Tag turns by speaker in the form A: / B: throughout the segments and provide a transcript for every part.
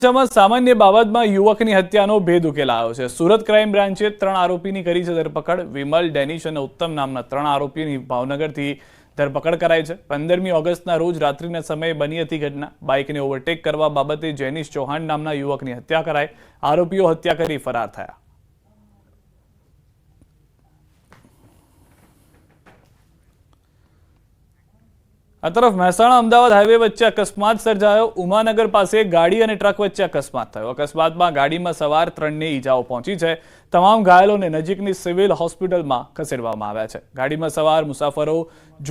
A: સામાન્ય બાબતમાં યુવકની હત્યાનો ભેદ ઉકેલાયો છે। સુરત ક્રાઇમ બ્રાન્ચે 3 આરોપીની કરી છે ધરપકડ। વિમલ, ડેનિશ અને ઉત્તમ નામના 3 આરોપીની ભાવનગરથી ધરપકડ કરાઈ છે। 15મી ઓગસ્ટના રોજ રાત્રિના સમયે બની હતી ઘટના। બાઇકને ઓવરટેક કરવા બાબતે જેનિશ ચૌહાણ નામના યુવકની હત્યા કરાઈ। આરોપીઓ હત્યા કરી ફરાર થયા। આ તરફ મહેસાણા અમદાવાદ હાઈવે વચ્ચે અકસ્માત સર્જાયો। ઉમાનગર પાસે ગાડી અને ટ્રક વચ્ચે અકસ્માત થયો। અકસ્માતમાં ગાડીમાં સવાર 3ને ઈજાઓ પહોંચી છે। તમામ ઘાયલોને નજીકની સિવિલ હોસ્પિટલમાં ખસેડવામાં આવ્યા છે। ગાડીમાં સવાર મુસાફરો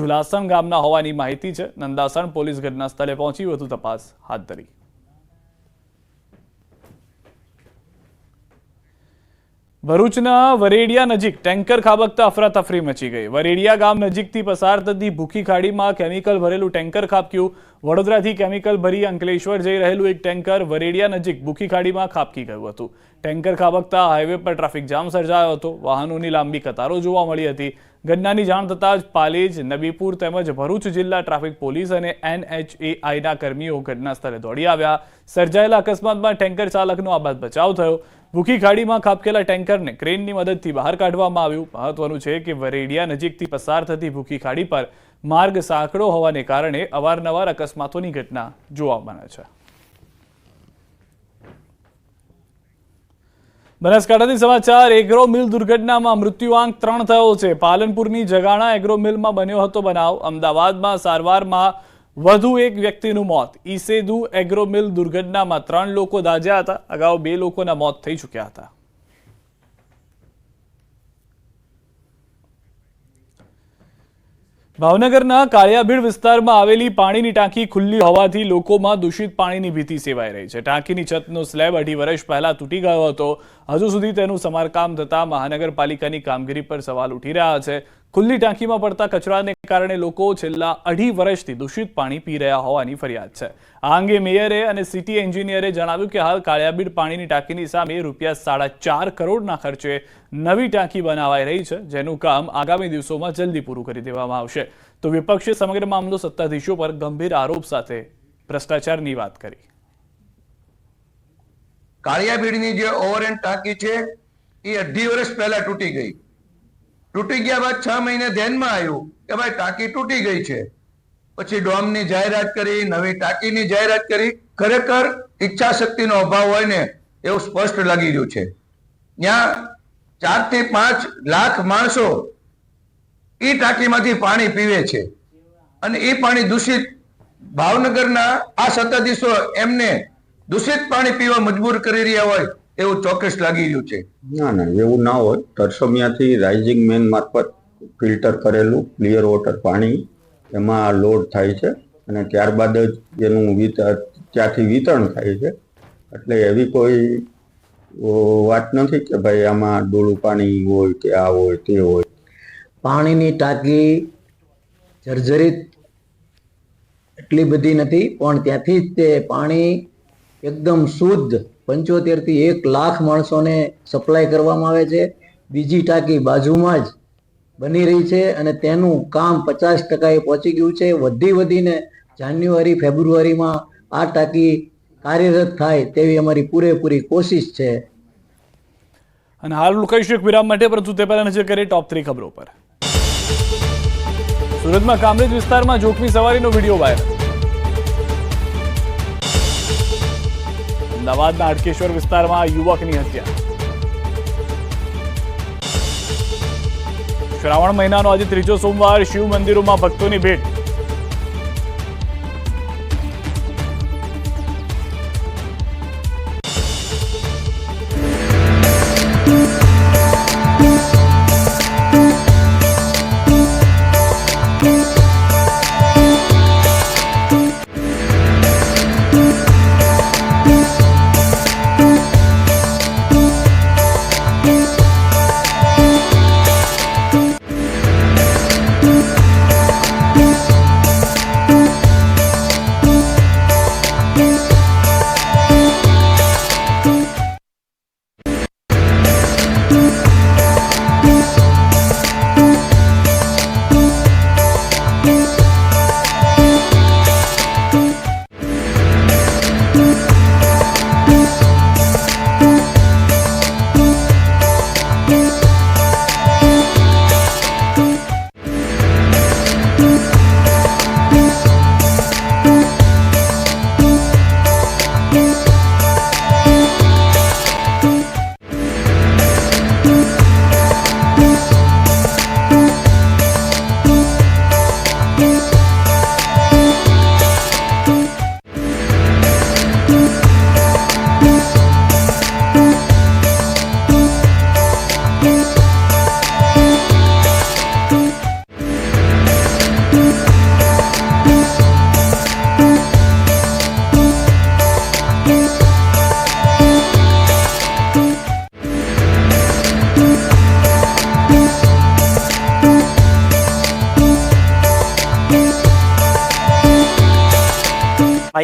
A: ઝુલાસણ ગામના હોવાની માહિતી છે। નંદાસણ પોલીસ ઘટના સ્થળે પહોંચી વધુ તપાસ હાથ ધરી। ભરૂચના વરેડિયા નજીક ટેન્કર ખાબકતા અફરાતફરી મચી ગઈ। વરેડિયા ગામ નજીકથી પસાર થતી ભૂખી ખાડીમાં કેમિકલ ભરેલું ટેન્કર ખાબક્યું। વડોદરાથી કેમિકલ ભરી અંકલેશ્વર જઈ રહેલું એક ટેન્કર વરેડિયા નજીક ભૂખી ખાડીમાં ખાબકી ગયું હતું। ટેન્કર ખાબકતા હાઈવે પર ટ્રાફિક જામ સર્જાયો હતો। વાહનોની લાંબી કતારો જોવા મળી હતી। ઘટનાની જાણ થતાં જ પાલેજ, નબીપુર તેમજ ભરૂચ જિલ્લા ટ્રાફિક પોલીસ અને NHAIના કર્મીઓ ઘટના સ્થળે દોડી આવ્યા। સર્જાયેલા અકસ્માતમાં ટેન્કર ચાલકનો આબાદ બચાવ થયો। ભૂખી ખાડીમાં ખાબકેલા ટેન્કરને ક્રેનની મદદથી બહાર કાઢવામાં આવ્યું। મહત્વનું છે કે વરેડિયા નજીકથી પસાર થતી ભૂખી ખાડી પર માર્ગ સાંકડો હોવાને કારણે અવારનવાર અકસ્માતોની ઘટના જોવા મળે છે। બનાસકાંઠાથી સમાચાર। એગ્રો મિલ દુર્ઘટનામાં મૃત્યુઆંક 3 થયો છે। પાલનપુરની જગાણા એગ્રો મિલમાં બન્યો હતો બનાવ। અમદાવાદમાં સારવારમાં વધુ એક વ્યક્તિનું મોત। ઈસેદુ એગ્રો મિલ દુર્ઘટનામાં 3 લોકો દાઝ્યા હતા। અગાઉ 2 લોકોના મોત થઈ ચૂક્યા હતા। ભાવનગરના કાળિયાભીડ વિસ્તારમાં આવેલી પાણીની ટાંકી ખુલ્લી હોવાથી લોકોમાં દૂષિત પાણીની ભીતિ સેવાઈ રહી છે। ટાંકીની છતનો સ્લેબ 2.5 વર્ષ પહેલા તૂટી ગયો હતો। હજુ સુધી તેનું સમારકામ થતાં મહાનગરપાલિકાની કામગીરી પર સવાલ ઉઠી રહ્યા છે। ખુલ્લી ટાંકીમાં પડતા કચરાને કારણે લોકો છેલ્લા 2.5 વર્ષથી દૂષિત પાણી પી રહ્યા હોવાની ફરિયાદ છે। આ અંગે મેયરે અને સિટી એન્જિનિયરે જણાવ્યું કે હાલ કાળિયાભીડ પાણીની ટાંકીની સામે ₹4.5 કરોડના ખર્ચે નવી ટાંકી બનાવાઈ રહી છે, જેનું કામ આગામી દિવસોમાં જલ્દી પૂરું કરી દેવામાં આવશે। તો વિપક્ષે સમગ્ર મામલો સત્તાધીશો પર ગંભીર આરોપ સાથે ભ્રષ્ટાચારની વાત કરી।
B: કાળિયાભીડની જે ઓવરહેડ ટાંકી છે એ 2.5 વર્ષ પહેલા તૂટી ગઈ। તૂટી ગયા બાદ 6 મહિને ધ્યાનમાં આવ્યું કે ભાઈ ટાંકી તૂટી ગઈ છે। પછી ડોમની જાહેરાત કરી, નવી ટાંકીની જાહેરાત કરી। ખરેખર ઈચ્છા શક્તિનો અભાવ હોય ને એવું સ્પષ્ટ લાગી રહ્યું છે। ત્યાં 4 થી 5 લાખ માણસો એ ટાંકીમાંથી પાણી પીવે છે અને એ પાણી દૂષિત। ભાવનગરના આ સત્તાધીશો એમને દૂષિત પાણી પીવા મજબૂર કરી રહ્યા હોય એવું ચોક્કસ લાગી રહ્યું છે।
C: ના એવું ના હોય। તરસમિયાથી રાઇઝિંગ મેન મારફત ફિલ્ટર કરેલું ક્લિયર વોટર પાણી એમાં લોડ થાય છે અને ત્યારબાદ જ એનું ત્યાંથી વિતરણ થાય છે। એટલે એવી કોઈ વાત નથી કે ભાઈ આમાં ડોળું પાણી હોય કે આ હોય તે હોય।
D: પાણીની ટાંકી જર્જરિત એટલી બધી નથી, પણ ત્યાંથી જ તે પાણી એકદમ શુદ્ધ 75 થી 1 લાખ માણસોને સપ્લાય કરવામાં આવે છે। બીજી ટાંકી બાજુમાં જ બની રહી છે અને તેનું કામ 50% પહોંચી ગયું છે। વધીને જાન્યુઆરી ફેબ્રુઆરીમાં આ ટાંકી કાર્યરત થાય તેવી અમારી પૂરેપૂરી કોશિશ છે।
A: અને હાલ રોકાઈશું એક વિરામ માટે, પરંતુ તે પહેલા નજર કરીએ ટોપ 3 ખબરો પર। સુરતમાં કામરેજ વિસ્તારમાં જોખમી સવારીનો વિડીયો વાયરલ। અમદાવાદના હાટકેશ્વર વિસ્તારમાં યુવકની હત્યા। શ્રાવણ મહિનાનો આજે 3જો સોમવાર, શિવ મંદિરોમાં ભક્તોની ભેટ।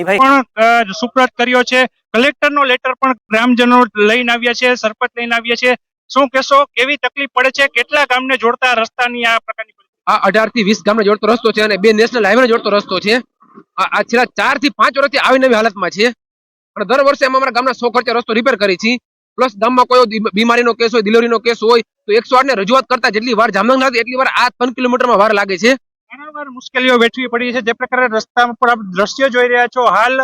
E: ભાઈ
F: પણ સુપ્રત કર્યો છે. કલેક્ટરનો લેટર પણ ગ્રામજનો લઈને આવ્યા છે, સરપંચ લઈને આવ્યા છે. શું કહેશો, કેવી તકલીફ પડે છે? કેટલા ગામને જોડતા રસ્તાની આ પ્રકારની
E: આ 18 થી 20 ગામને જોડતો રસ્તો છે અને 2 નેશનલ હાઈવે જોડતો રસ્તો છે. આ છેલ્લા 4 થી 5 વર્ષથી આવી નવી હાલતમાં છે અને દર વર્ષે અમે અમારા ગામના 100 ખર્ચે રસ્તો રિપેર કરી છે. પ્લસ ગામમાં કોઈ બીમારીનો કેસ હોય, ડિલિવરીનો કેસ હોય તો 108 ને રજૂઆત કરતા જેટલી વાર જામનગર લાગે એટલી વાર આ 3 કિલોમીટરમાં વાર લાગે છે.
F: ઘણીવાર મુશ્કેલીઓ વેઠવી પડી છે. જે પ્રકારે રસ્તા પર આપ દ્રશ્ય જોઈ રહ્યા છો, હાલ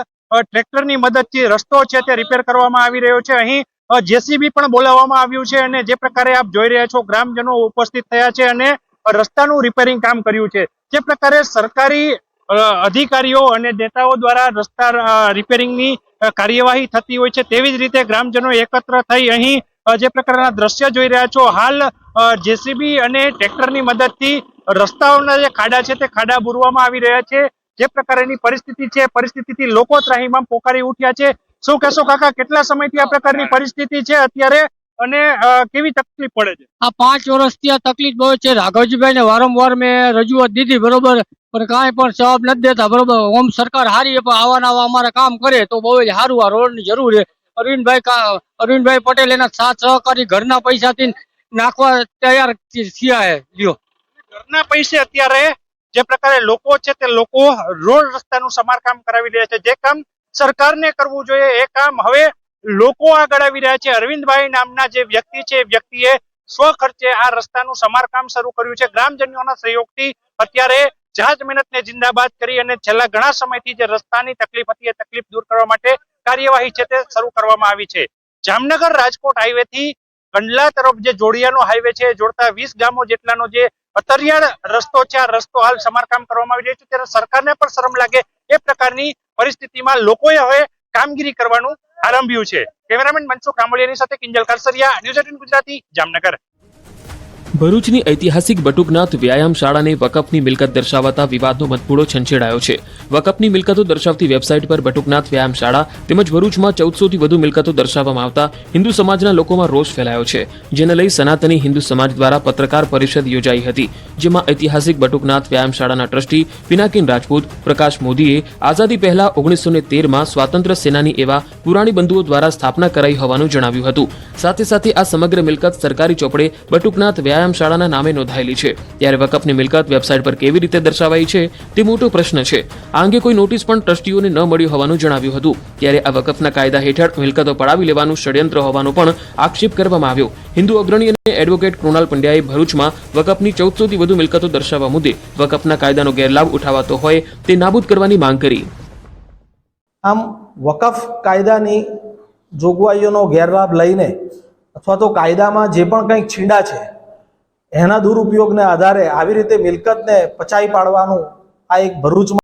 F: ટ્રેક્ટરની મદદથી રસ્તો છે તે રિપેર કરવામાં આવી રહ્યો છે. અહીં જેસીબી પણ બોલાવવામાં આવ્યું છે અને જે પ્રકારે આપ જોઈ રહ્યા છો, ગ્રામજનો ઉપસ્થિત થયા છે અને રસ્તાનું રિપેરિંગ કામ કર્યું છે. જે પ્રકારે સરકારી અધિકારીઓ અને નેતાઓ દ્વારા રસ્તા રિપેરિંગની કાર્યવાહી થતી હોય છે, તેવી જ રીતે ગ્રામજનો એકત્ર થઈ અહીં જે પ્રકારના દ્રશ્ય જોઈ રહ્યા છો, હાલ જેસીબી અને ટ્રેક્ટરની મદદથી રસ્તાઓના જે ખાડા છે તે ખાડા બુરવામાં આવી રહ્યા છે. જે પ્રકારની પરિસ્થિતિ છે, પરિસ્થિતિથી લોકો ત્રાહિમામ પોકારી ઉઠ્યા છે. શું કહેશો કાકા, કેટલા સમયથી આ પ્રકારની પરિસ્થિતિ છે અત્યારે અને કેવી તકલીફ પડે છે?
G: આ 5 વર્ષથી આ તકલીફ બહુ છે. રાઘવજીભાઈ ને વારંવાર મેં રજૂઆત દીધી, બરોબર, પણ કાંઈ પણ જવાબ નથી દેતા, બરોબર. ઓમ સરકાર હારી પણ આવા અમારે કામ કરે તો બહુ જ સારું. આ રોડ ની જરૂર છે. અરવિંદભાઈ પટેલ એના સાથ સહકારી ઘરના પૈસાથી નાખવા તૈયાર થયા છે. લ્યો,
F: ઘરના પૈસે અત્યારે જે પ્રકારે લોકો છે તે લોકો રોડ રસ્તાનું સમારકામ કરાવી રહ્યા છે. જે કામ સરકારને કરવું જોઈએ એ કામ હવે લોકો આગળ આવી રહ્યા છે. અરવિંદભાઈ નામના જે વ્યક્તિ છે, વ્યક્તિએ સ્વખર્ચે આ રસ્તાનું સમારકામ શરૂ કર્યું છે. ગ્રામજનોના સહયોગથી અત્યારે જહાજ મહેનતને જિંદાબાદ કરી અને છેલ્લા ઘણા સમયથી જે રસ્તાની તકલીફ હતી એ તકલીફ દૂર કરવા માટે કાર્યવાહી છે તે શરૂ કરવામાં આવી છે. જામનગર રાજકોટ હાઈવે થી કંડલા તરફ જે જોડિયાનો હાઈવે છે, જોડતા 20 ગામો જેટલાનો જે અતરિયાળ રસ્તો છે, આ રસ્તો હાલ સમારકામ કરવામાં આવી રહ્યો છે. ત્યારે સરકારને પણ શરમ લાગે એ પ્રકારની પરિસ્થિતિમાં લોકોએ હવે કામગીરી કરવાનું આરંભ્યું છે. કેમેરામેન મનસુખ રામોલિયાની સાથે કિંજલ કરસરિયા, ન્યૂઝ 18 ગુજરાતી, જામનગર.
H: ભરૂચની ઐતિહાસિક બટુકનાથ વ્યાયામ શાળાને વકફની મિલકત દર્શાવતા વિવાદનો મતપૂડો છંછેડાયો છે. વકફની મિલકતો દર્શાવતી વેબસાઇટ પર બટુકનાથ વ્યાયામ શાળા તેમજ ભરૂચમાં 1400 થી વધુ મિલકતો દર્શાવવામાં આવતા હિન્દુ સમાજના લોકોમાં રોષ ફેલાયો છે. જેને લઈ સનાતની હિન્દુ સમાજ દ્વારા પત્રકાર પરિષદ યોજાઈ હતી, જેમાં ઐતિહાસિક બટુકનાથ વ્યાયામ શાળાના ટ્રસ્ટી પિનાકિન રાજપૂત પ્રકાશ મોદીએ આઝાદી પહેલા 1913માં સ્વાતંત્ર્ય સેનાની એવા પુરાણી બંધુઓ દ્વારા સ્થાપના કરાઈ હોવાનું જણાવ્યું હતું. સાથે સાથે આ સમગ્ર મિલકત સરકારી ચોપડે બટુકનાથ વ્યાયામ શાળાના નામે નોંધાયેલી છે. ત્યારે વકફની મિલકત વેબસાઇટ પર કેવી રીતે દર્શાવાઈ છે તે મોટો પ્રશ્ન છે. આ અંગે કોઈ નોટિસ પણ ટ્રસ્ટીઓને ન મળી હોવાનું જણાવ્યું હતું. ત્યારે આ વકફના કાયદા હેઠળ મિલકતો પડાવી લેવાનું ષડયંત્ર હોવાનો પણ આક્ષેપ કરવામાં આવ્યો. હિન્દુ અગ્રણી અને એડવોકેટ કૃણાલ પંડ્યાએ ભરૂચમાં વકફની 1400 થી વધુ મિલકતો દર્શાવવા મુદ્દે વકફના કાયદાનો ગેરલાભ ઉઠાવાતો હોય તે નાબૂદ કરવાની માંગ કરી.
I: આમ વકફ કાયદાની જોગવાઈઓનો ગેરલાભ લઈને અથવા તો કાયદામાં જે પણ કંઈક છીંડા છે એના દુરુપયોગને આધારે આવી રીતે મિલકતને પચાવી પાડવાનું આ એક ભરૂચમાં